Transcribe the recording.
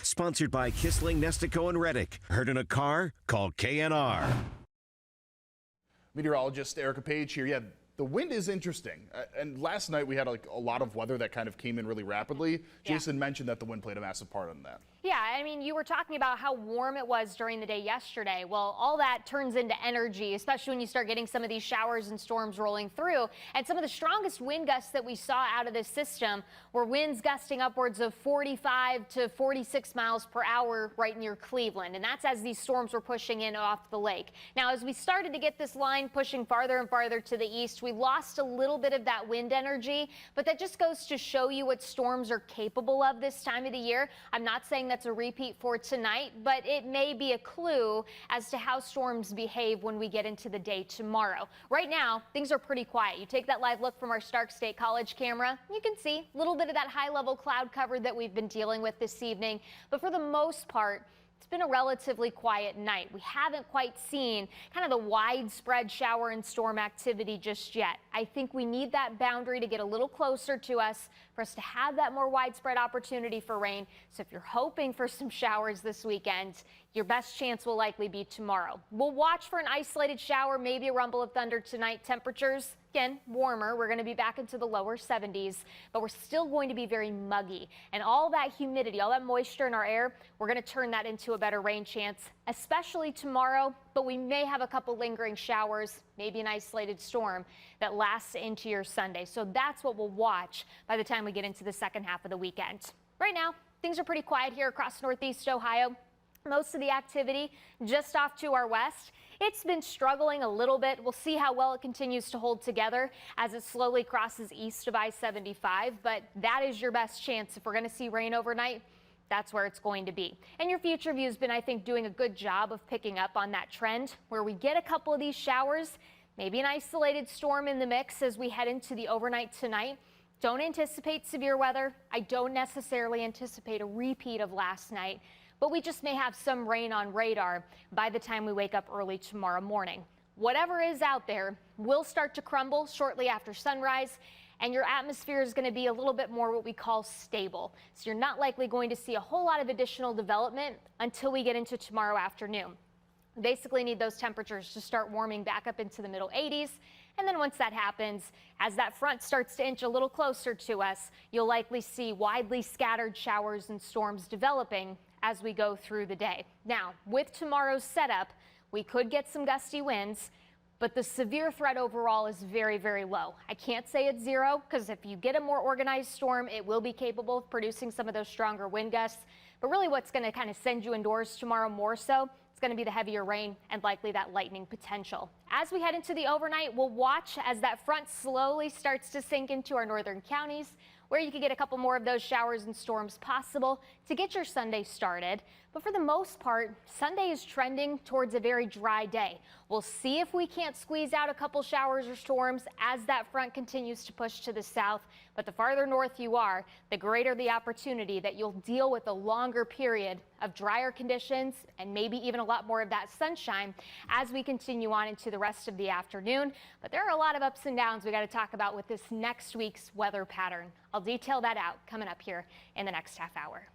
Sponsored by Kissling, Nestico, and Reddick. Heard in a car? Call KNR. Meteorologist Erica Page here. Yeah, the wind is interesting. And last night we had a lot of weather that kind of came in really rapidly. Jason mentioned that the wind played a massive part in that. Yeah, I mean, you were talking about how warm it was during the day yesterday. Well, all that turns into energy, especially when you start getting some of these showers and storms rolling through. And some of the strongest wind gusts that we saw out of this system were winds gusting upwards of 45 to 46 miles per hour right near Cleveland. And that's as these storms were pushing in off the lake. Now, as we started to get this line pushing farther and farther to the east, we lost a little bit of that wind energy. But that just goes to show you what storms are capable of this time of the year. I'm not saying that's a repeat for tonight, but it may be a clue as to how storms behave when we get into the day tomorrow. Right now, things are pretty quiet. You take that live look from our Stark State College camera, you can see a little bit of that high-level cloud cover that we've been dealing with this evening. But for the most part, it's been a relatively quiet night. We haven't quite seen kind of the widespread shower and storm activity just yet. I think we need that boundary to get a little closer to us for us to have that more widespread opportunity for rain. So if you're hoping for some showers this weekend, your best chance will likely be tomorrow. We'll watch for an isolated shower, maybe a rumble of thunder tonight. Temperatures, again, warmer. We're going to be back into the lower 70s, but we're still going to be very muggy. And all that humidity, all that moisture in our air, we're going to turn that into a better rain chance, especially tomorrow. But we may have a couple lingering showers, maybe an isolated storm that lasts into your Sunday. So that's what we'll watch by the time we get into the second half of the weekend. Right now, things are pretty quiet here across Northeast Ohio. Most of the activity just off to our west. It's been struggling a little bit. We'll see how well it continues to hold together as it slowly crosses east of I-75. But that is your best chance. If we're going to see rain overnight, that's where it's going to be. And your Future View has been, I think, doing a good job of picking up on that trend where we get a couple of these showers, maybe an isolated storm in the mix as we head into the overnight tonight. Don't anticipate severe weather. I don't necessarily anticipate a repeat of last night. But we just may have some rain on radar by the time we wake up early tomorrow morning. Whatever is out there will start to crumble shortly after sunrise, and your atmosphere is going to be a little bit more what we call stable. So you're not likely going to see a whole lot of additional development until we get into tomorrow afternoon. We basically need those temperatures to start warming back up into the middle 80s. And then once that happens, as that front starts to inch a little closer to us, you'll likely see widely scattered showers and storms developing as we go through the day. Now, with tomorrow's setup, we could get some gusty winds, but the severe threat overall is very, very low. I can't say it's zero, because if you get a more organized storm, it will be capable of producing some of those stronger wind gusts. But really what's going to kind of send you indoors tomorrow more so, it's going to be the heavier rain and likely that lightning potential. As we head into the overnight, we'll watch as that front slowly starts to sink into our northern counties, where you could get a couple more of those showers and storms possible to get your Sunday started. But for the most part, Sunday is trending towards a very dry day. We'll see if we can't squeeze out a couple showers or storms as that front continues to push to the south. But the farther north you are, the greater the opportunity that you'll deal with a longer period of drier conditions and maybe even a lot more of that sunshine as we continue on into the rest of the afternoon. But there are a lot of ups and downs we got to talk about with this next week's weather pattern. I'll detail that out coming up here in the next half hour.